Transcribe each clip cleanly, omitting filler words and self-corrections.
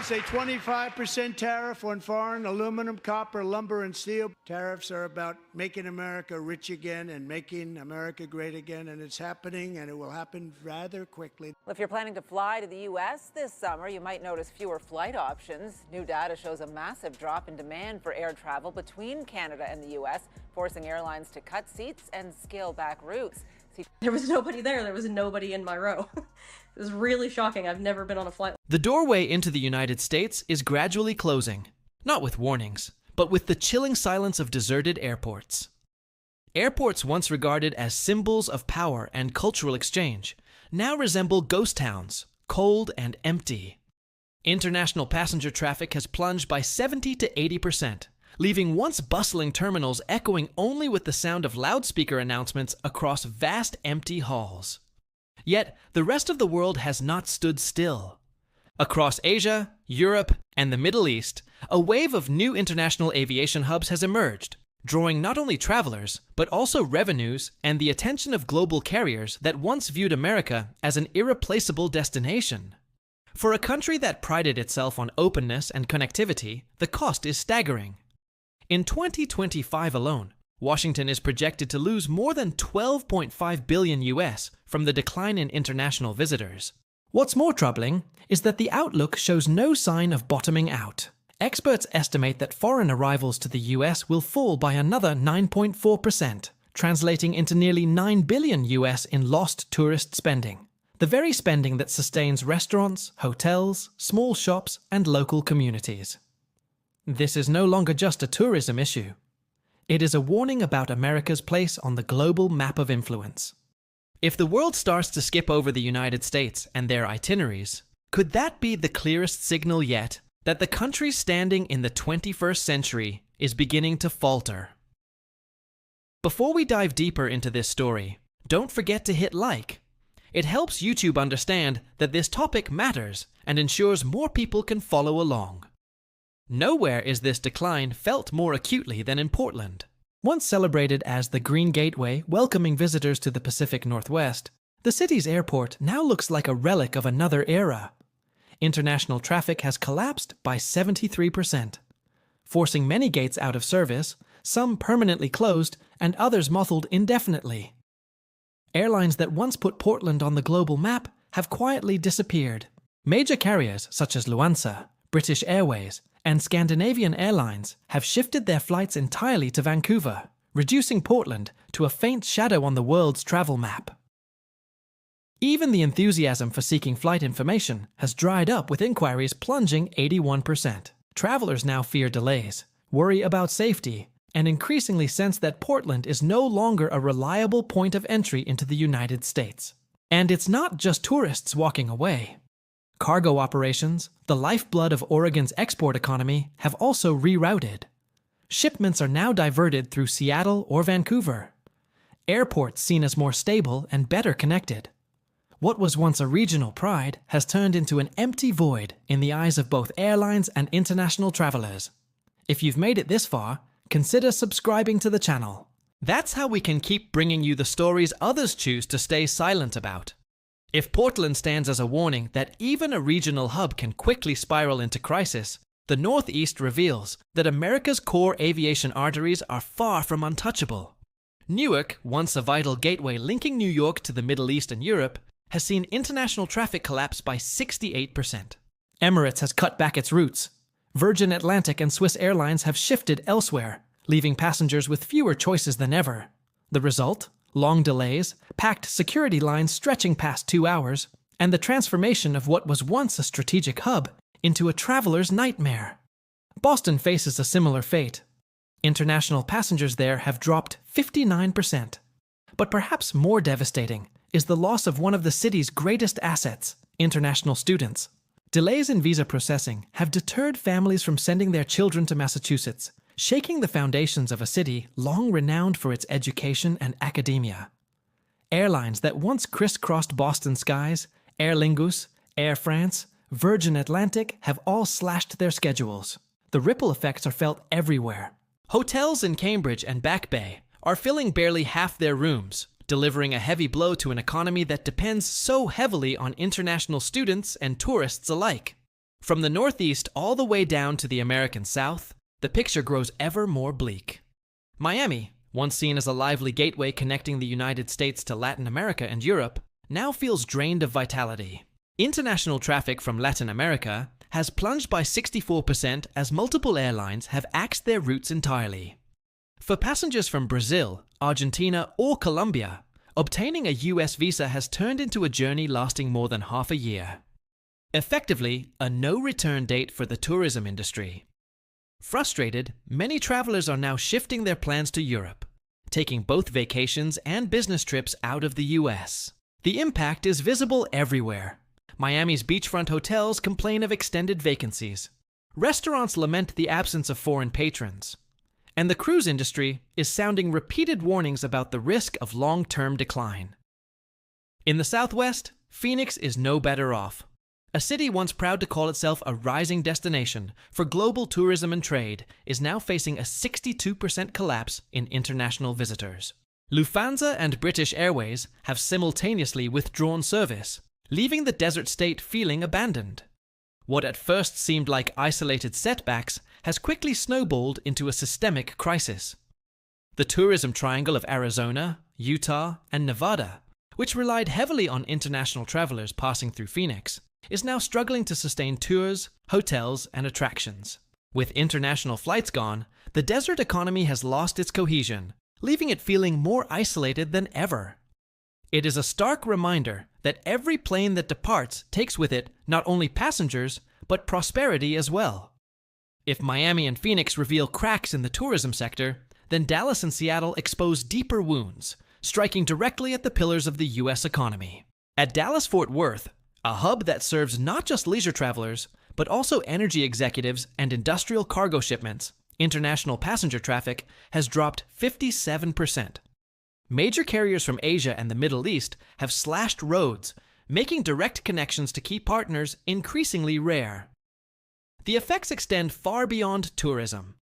It's a 25% tariff on foreign aluminum, copper, lumber, and steel. Tariffs are about making America rich again and making America great again, and it's happening, and it will happen rather quickly. Well, if you're planning to fly to the U.S. this summer, you might notice fewer flight options. New data shows a massive drop in demand for air travel between Canada and the U.S., forcing airlines to cut seats and scale back routes. There was nobody there. There was nobody in my row. It was really shocking. I've never been on a flight. The doorway into the United States is gradually closing, not with warnings, but with the chilling silence of deserted airports. Airports once regarded as symbols of power and cultural exchange now resemble ghost towns, cold and empty. International passenger traffic has plunged by 70 to 80%. Leaving once bustling terminals echoing only with the sound of loudspeaker announcements across vast empty halls. Yet, the rest of the world has not stood still. Across Asia, Europe, and the Middle East, a wave of new international aviation hubs has emerged, drawing not only travelers, but also revenues and the attention of global carriers that once viewed America as an irreplaceable destination. For a country that prided itself on openness and connectivity, the cost is staggering. In 2025 alone, Washington is projected to lose more than $12.5 billion US from the decline in international visitors. What's more troubling is that the outlook shows no sign of bottoming out. Experts estimate that foreign arrivals to the US will fall by another 9.4%, translating into nearly $9 billion US in lost tourist spending. The very spending that sustains restaurants, hotels, small shops, and local communities. This is no longer just a tourism issue. It is a warning about America's place on the global map of influence. If the world starts to skip over the United States and their itineraries, could that be the clearest signal yet that the country standing in the 21st century is beginning to falter? Before we dive deeper into this story, don't forget to hit like. It helps YouTube understand that this topic matters and ensures more people can follow along. Nowhere is this decline felt more acutely than in Portland. Once celebrated as the Green Gateway welcoming visitors to the Pacific Northwest, the city's airport now looks like a relic of another era. International traffic has collapsed by 73%, forcing many gates out of service, some permanently closed, and others mottled indefinitely. Airlines that once put Portland on the global map have quietly disappeared. Major carriers such as Lufthansa, British Airways, and Scandinavian Airlines have shifted their flights entirely to Vancouver, reducing Portland to a faint shadow on the world's travel map. Even the enthusiasm for seeking flight information has dried up, with inquiries plunging 81%. Travelers now fear delays, worry about safety, and increasingly sense that Portland is no longer a reliable point of entry into the United States. And it's not just tourists walking away. Cargo operations, the lifeblood of Oregon's export economy, have also rerouted. Shipments are now diverted through Seattle or Vancouver. Airports seen as more stable and better connected. What was once a regional pride has turned into an empty void in the eyes of both airlines and international travelers. If you've made it this far, consider subscribing to the channel. That's how we can keep bringing you the stories others choose to stay silent about. If Portland stands as a warning that even a regional hub can quickly spiral into crisis, the Northeast reveals that America's core aviation arteries are far from untouchable. Newark, once a vital gateway linking New York to the Middle East and Europe, has seen international traffic collapse by 68%. Emirates has cut back its routes. Virgin Atlantic and Swiss Airlines have shifted elsewhere, leaving passengers with fewer choices than ever. The result? Long delays, packed security lines stretching past 2 hours, and the transformation of what was once a strategic hub into a traveler's nightmare. Boston faces a similar fate. International passengers there have dropped 59%. But perhaps more devastating is the loss of one of the city's greatest assets, international students. Delays in visa processing have deterred families from sending their children to Massachusetts, shaking the foundations of a city long renowned for its education and academia. Airlines that once crisscrossed Boston skies, Aer Lingus, Air France, Virgin Atlantic, have all slashed their schedules. The ripple effects are felt everywhere. Hotels in Cambridge and Back Bay are filling barely half their rooms, delivering a heavy blow to an economy that depends so heavily on international students and tourists alike. From the Northeast all the way down to the American South, the picture grows ever more bleak. Miami, once seen as a lively gateway connecting the United States to Latin America and Europe, now feels drained of vitality. International traffic from Latin America has plunged by 64% as multiple airlines have axed their routes entirely. For passengers from Brazil, Argentina, or Colombia, obtaining a US visa has turned into a journey lasting more than half a year. Effectively, a no-return date for the tourism industry. Frustrated, many travelers are now shifting their plans to Europe, taking both vacations and business trips out of the US. The impact is visible everywhere. Miami's beachfront hotels complain of extended vacancies. Restaurants lament the absence of foreign patrons. And the cruise industry is sounding repeated warnings about the risk of long-term decline. In the Southwest, Phoenix is no better off. A city once proud to call itself a rising destination for global tourism and trade is now facing a 62% collapse in international visitors. Lufthansa and British Airways have simultaneously withdrawn service, leaving the desert state feeling abandoned. What at first seemed like isolated setbacks has quickly snowballed into a systemic crisis. The tourism triangle of Arizona, Utah, and Nevada, which relied heavily on international travelers passing through Phoenix, is now struggling to sustain tours, hotels, and attractions. With international flights gone, the desert economy has lost its cohesion, leaving it feeling more isolated than ever. It is a stark reminder that every plane that departs takes with it not only passengers, but prosperity as well. If Miami and Phoenix reveal cracks in the tourism sector, then Dallas and Seattle expose deeper wounds, striking directly at the pillars of the U.S. economy. At Dallas-Fort Worth, a hub that serves not just leisure travelers, but also energy executives and industrial cargo shipments, international passenger traffic has dropped 57%. Major carriers from Asia and the Middle East have slashed roads, making direct connections to key partners increasingly rare. The effects extend far beyond tourism.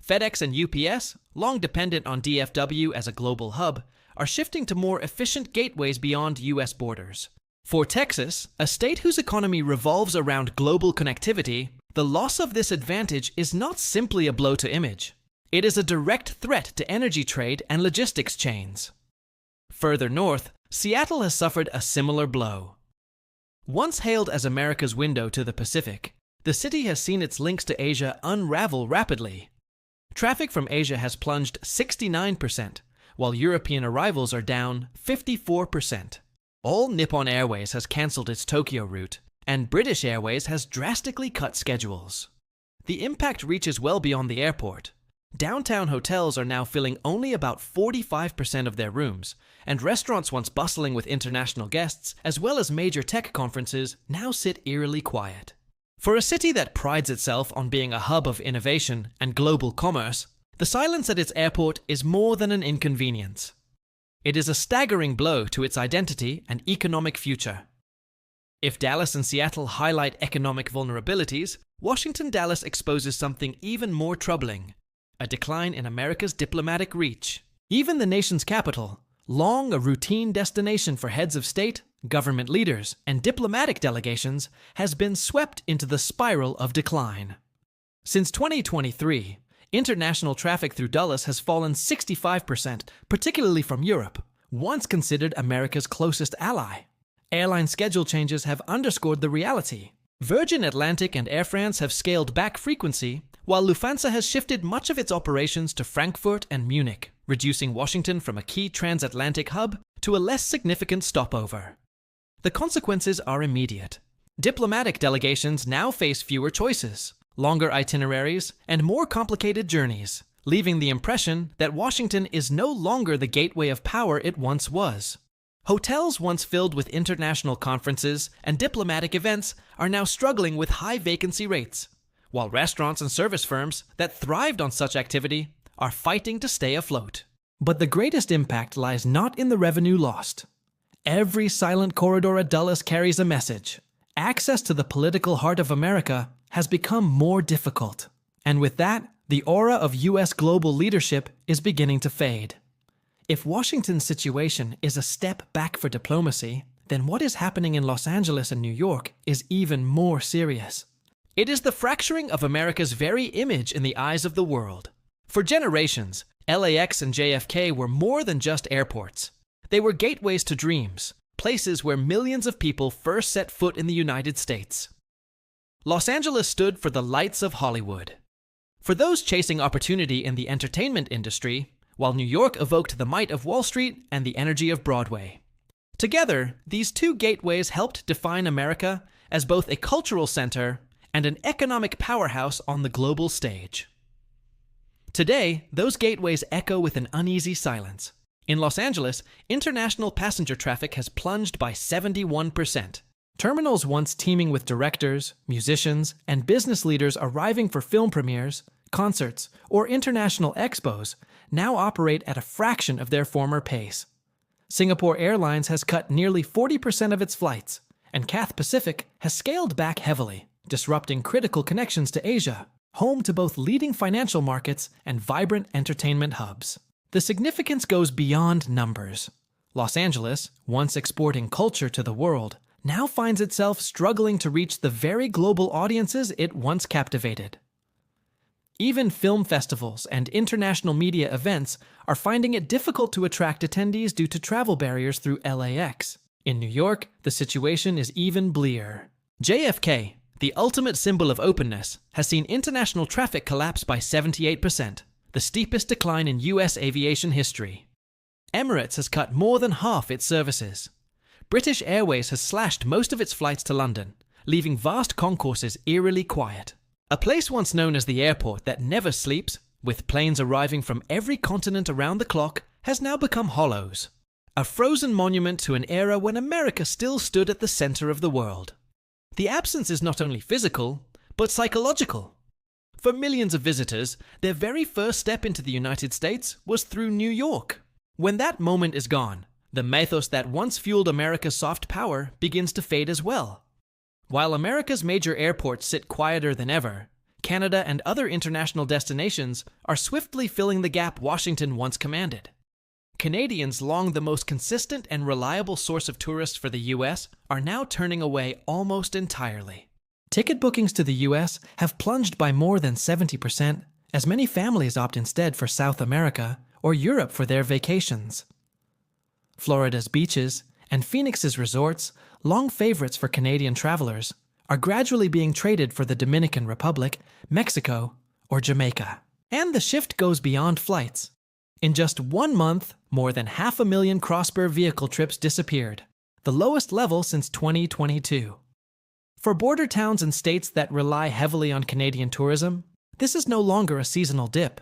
FedEx and UPS, long dependent on DFW as a global hub, are shifting to more efficient gateways beyond U.S. borders. For Texas, a state whose economy revolves around global connectivity, the loss of this advantage is not simply a blow to image. It is a direct threat to energy trade and logistics chains. Further north, Seattle has suffered a similar blow. Once hailed as America's window to the Pacific, the city has seen its links to Asia unravel rapidly. Traffic from Asia has plunged 69%, while European arrivals are down 54%. All Nippon Airways has cancelled its Tokyo route, and British Airways has drastically cut schedules. The impact reaches well beyond the airport. Downtown hotels are now filling only about 45% of their rooms, and restaurants once bustling with international guests, as well as major tech conferences, now sit eerily quiet. For a city that prides itself on being a hub of innovation and global commerce, the silence at its airport is more than an inconvenience. It is a staggering blow to its identity and economic future. If Dallas and Seattle highlight economic vulnerabilities, Washington-Dallas exposes something even more troubling: a decline in America's diplomatic reach. Even the nation's capital, long a routine destination for heads of state, government leaders, and diplomatic delegations, has been swept into the spiral of decline. Since 2023, international traffic through Dulles has fallen 65%, particularly from Europe, once considered America's closest ally. Airline schedule changes have underscored the reality. Virgin Atlantic and Air France have scaled back frequency, while Lufthansa has shifted much of its operations to Frankfurt and Munich, reducing Washington from a key transatlantic hub to a less significant stopover. The consequences are immediate. Diplomatic delegations now face fewer choices, longer itineraries, and more complicated journeys, leaving the impression that Washington is no longer the gateway of power it once was. Hotels once filled with international conferences and diplomatic events are now struggling with high vacancy rates, while restaurants and service firms that thrived on such activity are fighting to stay afloat. But the greatest impact lies not in the revenue lost. Every silent corridor at Dulles carries a message. Access to the political heart of America has become more difficult. And with that, the aura of U.S. global leadership is beginning to fade. If Washington's situation is a step back for diplomacy, then what is happening in Los Angeles and New York is even more serious. It is the fracturing of America's very image in the eyes of the world. For generations, LAX and JFK were more than just airports. They were gateways to dreams, places where millions of people first set foot in the United States. Los Angeles stood for the lights of Hollywood. For those chasing opportunity in the entertainment industry, while New York evoked the might of Wall Street and the energy of Broadway. Together, these two gateways helped define America as both a cultural center and an economic powerhouse on the global stage. Today, those gateways echo with an uneasy silence. In Los Angeles, international passenger traffic has plunged by 71%. Terminals once teeming with directors, musicians, and business leaders arriving for film premieres, concerts, or international expos now operate at a fraction of their former pace. Singapore Airlines has cut nearly 40% of its flights, and Cathay Pacific has scaled back heavily, disrupting critical connections to Asia, home to both leading financial markets and vibrant entertainment hubs. The significance goes beyond numbers. Los Angeles, once exporting culture to the world, now finds itself struggling to reach the very global audiences it once captivated. Even film festivals and international media events are finding it difficult to attract attendees due to travel barriers through LAX. In New York, the situation is even bleaker. JFK, the ultimate symbol of openness, has seen international traffic collapse by 78%, the steepest decline in U.S. aviation history. Emirates has cut more than half its services. British Airways has slashed most of its flights to London, leaving vast concourses eerily quiet. A place once known as the airport that never sleeps, with planes arriving from every continent around the clock, has now become hollows. A frozen monument to an era when America still stood at the center of the world. The absence is not only physical, but psychological. For millions of visitors, their very first step into the United States was through New York. When that moment is gone, the mythos that once fueled America's soft power begins to fade as well. While America's major airports sit quieter than ever, Canada and other international destinations are swiftly filling the gap Washington once commanded. Canadians, long the most consistent and reliable source of tourists for the U.S., are now turning away almost entirely. Ticket bookings to the U.S. have plunged by more than 70%, as many families opt instead for South America or Europe for their vacations. Florida's beaches and Phoenix's resorts, long favorites for Canadian travelers, are gradually being traded for the Dominican Republic, Mexico, or Jamaica. And the shift goes beyond flights. In just 1 month, more than 500,000 cross-border vehicle trips disappeared, the lowest level since 2022. For border towns and states that rely heavily on Canadian tourism, this is no longer a seasonal dip.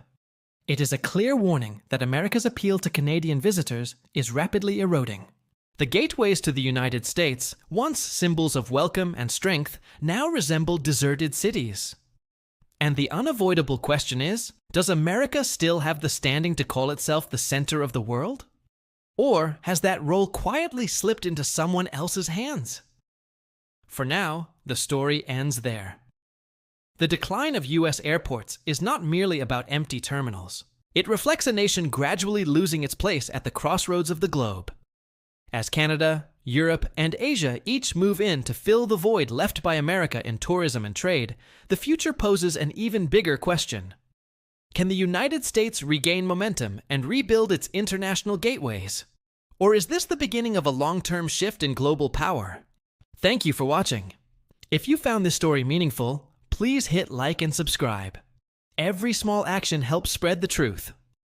It is a clear warning that America's appeal to Canadian visitors is rapidly eroding. The gateways to the United States, once symbols of welcome and strength, now resemble deserted cities. And the unavoidable question is, does America still have the standing to call itself the center of the world? Or has that role quietly slipped into someone else's hands? For now, the story ends there. The decline of U.S. airports is not merely about empty terminals. It reflects a nation gradually losing its place at the crossroads of the globe. As Canada, Europe, and Asia each move in to fill the void left by America in tourism and trade, the future poses an even bigger question. Can the United States regain momentum and rebuild its international gateways? Or is this the beginning of a long-term shift in global power? Thank you for watching. If you found this story meaningful, please hit like and subscribe. Every small action helps spread the truth.